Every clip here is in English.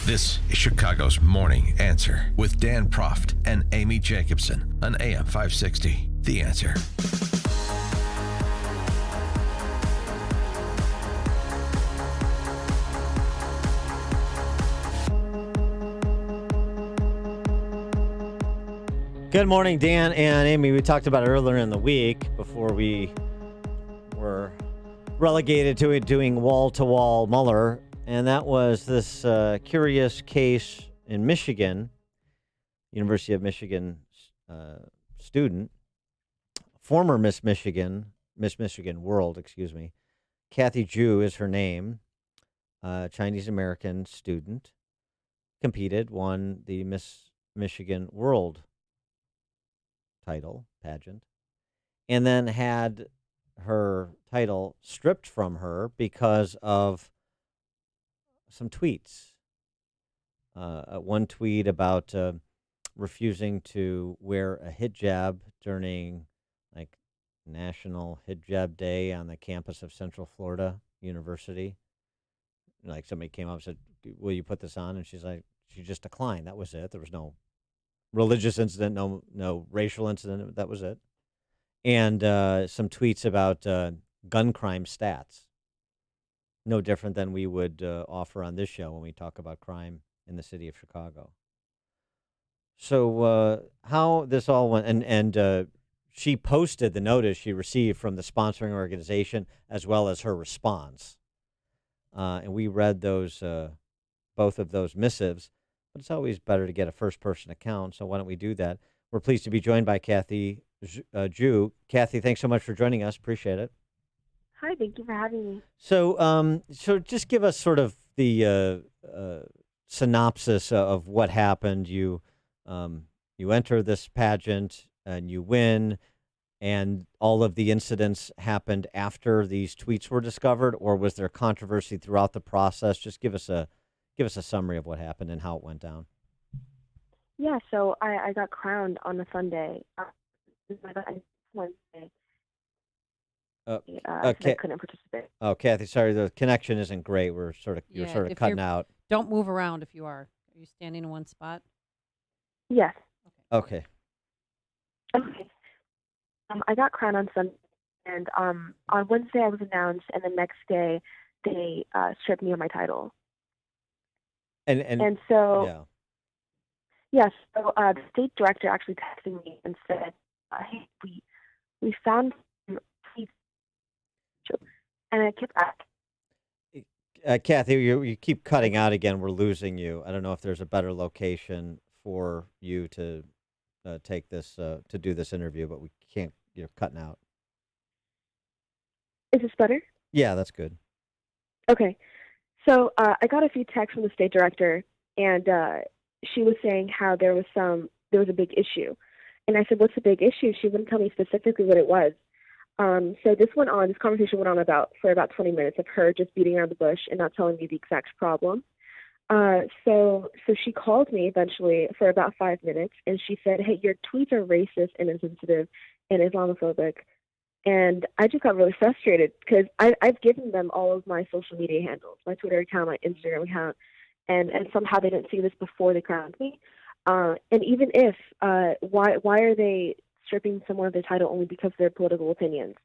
This is Chicago's Morning Answer with Dan Proft and Amy Jacobson on AM 560. The Answer. Good morning, Dan and Amy. We talked about it earlier in the week before we were relegated to doing wall-to-wall Mueller, and that was this curious case in Michigan, University of Michigan student, former Miss Michigan World, Kathy Zhu is her name, Chinese-American student, competed, won the Miss Michigan World title pageant, and then had her title stripped from her because of some tweets. One tweet about refusing to wear a hijab during like National Hijab Day on the campus of Central Florida University. Like somebody came up and said, "Will you put this on?" And she's like, she just declined. That was it. There was no religious incident, no racial incident. That was it. And some tweets about gun crime stats. No different than we would offer on this show when we talk about crime in the city of Chicago. So how this all went, and she posted the notice she received from the sponsoring organization as well as her response. And we read those, both of those missives. But it's always better to get a first-person account, so why don't we do that? We're pleased to be joined by Kathy Zhu. Kathy, thanks so much for joining us. Appreciate it. Hi, thank you for having me. So, so just give us sort of the synopsis of what happened. You enter this pageant and you win, and all of the incidents happened after these tweets were discovered, or was there controversy throughout the process? Just give us a summary of what happened and how it went down. Yeah, so I got crowned on a Sunday. Wednesday. I couldn't participate. Oh, Kathy, sorry, the connection isn't great. You're sort of cutting out. Don't move around if you are. Are you standing in one spot? Yes. Okay. I got crowned on Sunday, and on Wednesday I was announced, and the next day they stripped me of my title. And so, yes. So the state director actually texted me and said, "Hey, we found tweets," and I kept asking. Kathy, you keep cutting out again. We're losing you. I don't know if there's a better location for you to take this to do this interview, but we can't. You're cutting out. Is this better? Yeah, that's good. Okay. So I got a few texts from the state director, and she was saying how there was a big issue. And I said, "What's the big issue?" She wouldn't tell me specifically what it was. So this conversation went on for about 20 minutes of her just beating around the bush and not telling me the exact problem. So she called me eventually for about 5 minutes, and she said, "Hey, your tweets are racist and insensitive and Islamophobic." And I just got really frustrated because I've given them all of my social media handles, my Twitter account, my Instagram account, and somehow they didn't see this before they crowned me. And even if, why are they stripping someone of their title only because of their political opinions?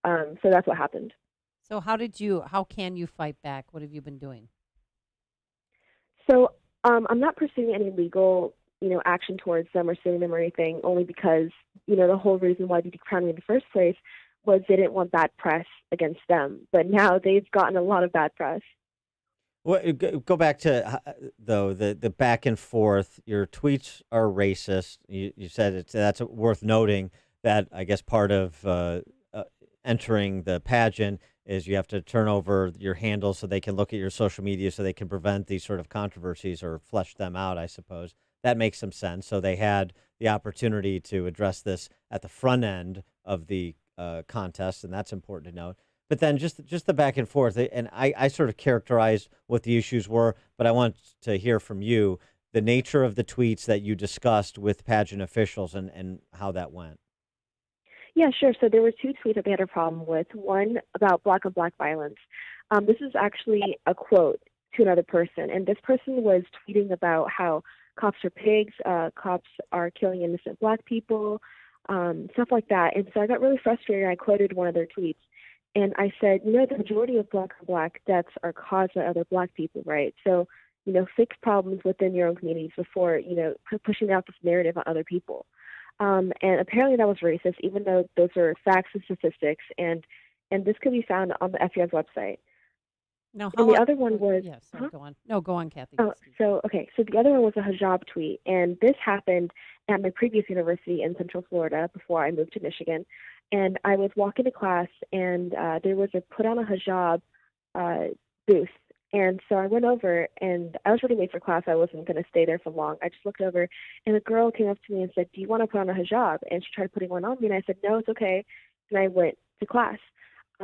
So that's what happened. So how can you fight back? What have you been doing? So I'm not pursuing any legal action towards them or suing them or anything, only because, the whole reason why they decrowned me in the first place was they didn't want bad press against them. But now they've gotten a lot of bad press. Well, go back to, though, the back and forth. Your tweets are racist. You said that's worth noting that I guess part of entering the pageant is you have to turn over your handles so they can look at your social media so they can prevent these sort of controversies or flesh them out, I suppose. That makes some sense. So they had the opportunity to address this at the front end of the contest, and that's important to note. But then just the back and forth, and I sort of characterized what the issues were, but I want to hear from you the nature of the tweets that you discussed with pageant officials and how that went. Yeah, sure. So there were two tweets that they had a problem with. One about Black on Black violence. This is actually a quote to another person, and this person was tweeting about how cops are pigs, cops are killing innocent black people, stuff like that. And so I got really frustrated. I quoted one of their tweets, and I said, the majority of black deaths are caused by other black people, right? So, fix problems within your own communities before, pushing out this narrative on other people. And apparently that was racist, even though those are facts and statistics, and this could be found on the FBI's website. No, And the other one was yes. Go on. No, go on, Kathy. Oh, so the other one was a hijab tweet, and this happened at my previous university in Central Florida before I moved to Michigan. And I was walking to class, and there was a put on a hijab booth. And so I went over, and I was really late for class. I wasn't going to stay there for long. I just looked over, and a girl came up to me and said, "Do you want to put on a hijab?" And she tried putting one on me, and I said, "No, it's okay." And I went to class.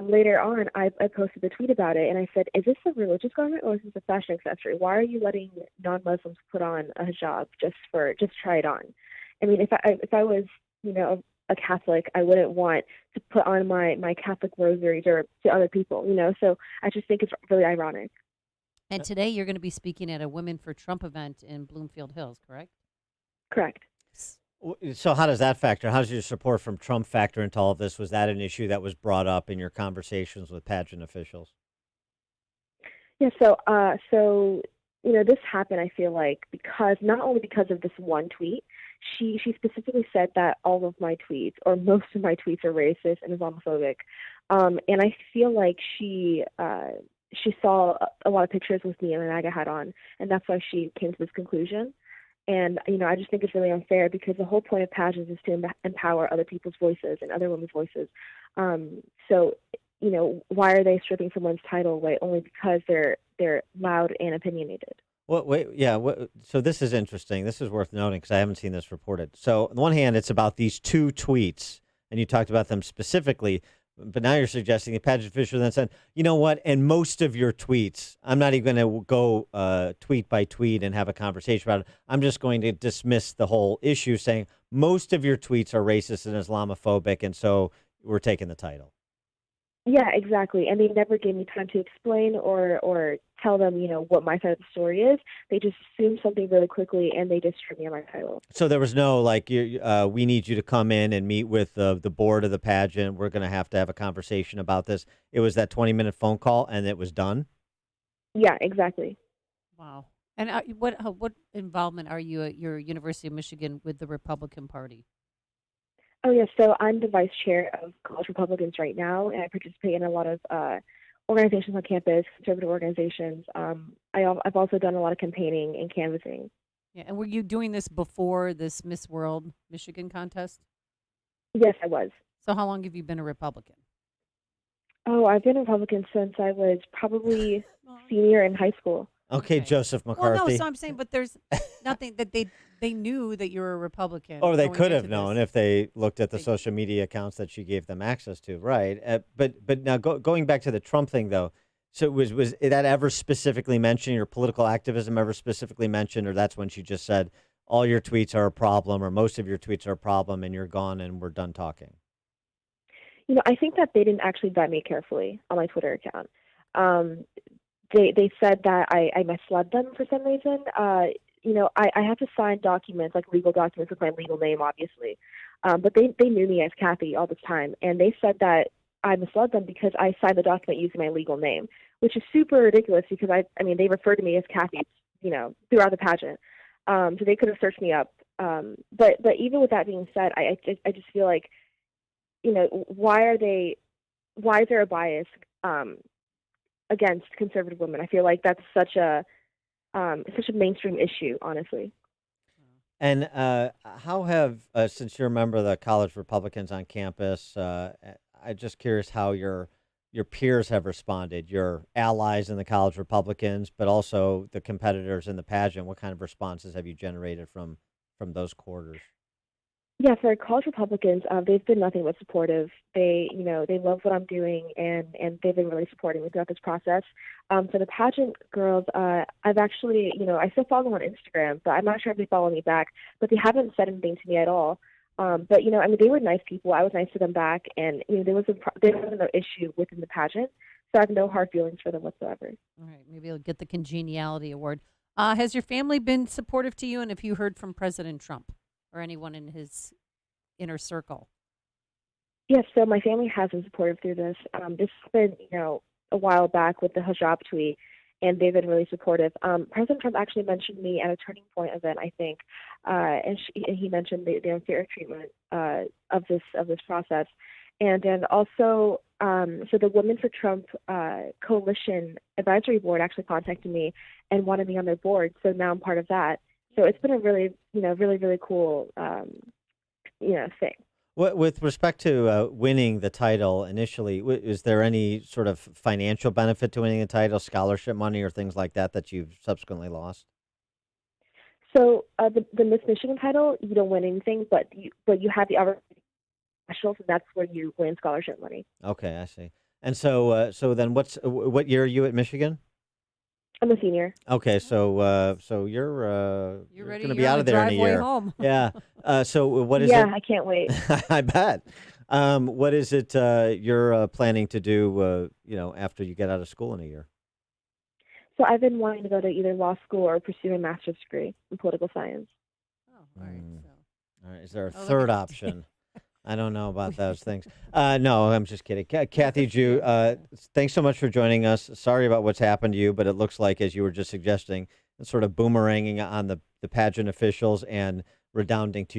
Later on, I posted a tweet about it, and I said, "Is this a religious garment or is this a fashion accessory? Why are you letting non-Muslims put on a hijab just try it on?" I mean, if I was a Catholic, I wouldn't want to put on my Catholic rosaries or to other people, So I just think it's really ironic. And today you're going to be speaking at a Women for Trump event in Bloomfield Hills, correct? Correct. So how does that factor? How does your support from Trump factor into all of this? Was that an issue that was brought up in your conversations with pageant officials? Yeah. So this happened. I feel like not only because of this one tweet, she specifically said that all of my tweets or most of my tweets are racist and Islamophobic, and I feel like she saw a lot of pictures with me and an MAGA hat on, and that's why she came to this conclusion. And, I just think it's really unfair because the whole point of pageants is to empower other people's voices and other women's voices. So, why are they stripping someone's title away only because they're loud and opinionated? Well, wait, yeah. So this is interesting. This is worth noting because I haven't seen this reported. So on the one hand, it's about these two tweets, and you talked about them specifically. But now you're suggesting the pageant official then said, "You know what? And most of your tweets, I'm not even going to go tweet by tweet and have a conversation about it. I'm just going to dismiss the whole issue, saying most of your tweets are racist and Islamophobic, and so we're taking the title." Yeah, exactly. And they never gave me time to explain or tell them, what my side of the story is. They just assumed something really quickly, and they just stripped me of my title. So there was no we need you to come in and meet with the board of the pageant. We're going to have a conversation about this. It was that 20-minute phone call, and it was done. Yeah, exactly. Wow. And what involvement are you at your University of Michigan with the Republican Party? Oh, yeah. So I'm the vice chair of College Republicans right now, and I participate in a lot of organizations on campus, conservative organizations. I've also done a lot of campaigning and canvassing. Yeah. And were you doing this before this Miss World Michigan contest? Yes, I was. So how long have you been a Republican? Oh, I've been a Republican since I was probably senior in high school. Okay, Joseph McCarthy. Well, no, so I'm saying, but there's nothing that they knew that you're a Republican. Or they going could have into known this. if they looked at the social media accounts that she gave them access to, right? But now going back to the Trump thing, though, so was that ever specifically mentioned, your political activism ever specifically mentioned, or that's when she just said, all your tweets are a problem, or most of your tweets are a problem, and you're gone and we're done talking? I think that they didn't actually vet me carefully on my Twitter account. They said that I misled them for some reason. I have to sign documents, like legal documents with my legal name, obviously. But they knew me as Kathy all this time, and they said that I misled them because I signed the document using my legal name, which is super ridiculous because they refer to me as Kathy, throughout the pageant. So they could have searched me up. But even with that being said, I just feel like, why is there a bias against conservative women? I feel like that's such a mainstream issue, honestly. And how have, since you're a member of the College Republicans on campus, I'm just curious how your peers have responded, your allies in the College Republicans, but also the competitors in the pageant. What kind of responses have you generated from those quarters? Yeah, for College Republicans, they've been nothing but supportive. They love what I'm doing, and they've been really supporting me throughout this process. For the pageant girls, I've actually, I still follow them on Instagram, but I'm not sure if they follow me back. But they haven't said anything to me at all. But they were nice people. I was nice to them back, and there wasn't no issue within the pageant. So I have no hard feelings for them whatsoever. All right, maybe you'll get the congeniality award. Has your family been supportive to you, and have you heard from President Trump or anyone in his inner circle? Yes, so my family has been supportive through this. This has been, a while back with the hijab tweet, and they've been really supportive. President Trump actually mentioned me at a Turning Point event, I think, and he mentioned the unfair treatment of this process, and then also, so the Women for Trump Coalition Advisory Board actually contacted me and wanted me on their board. So now I'm part of that. So it's been a really, really cool, thing. With respect to winning the title initially, is there any sort of financial benefit to winning the title, scholarship money, or things like that that you've subsequently lost? So the Miss Michigan title, you don't win anything, but you have the other nationals, and that's where you win scholarship money. Okay, I see. And so then what year are you at Michigan? I'm a senior. Okay, so You're ready. going to be You're on out the of there in a driveway year. home. Yeah. So what is Yeah, it? I can't wait. I bet. What is it you're planning to do? After you get out of school in a year? So I've been wanting to go to either law school or pursue a master's degree in political science. Oh, all right. Mm. So. All right. Is there a Oh, look third at- option? I don't know about those things. No, I'm just kidding. Kathy for you. Jew, thanks so much for joining us. Sorry about what's happened to you, but it looks like, as you were just suggesting, it's sort of boomeranging on the pageant officials and redounding to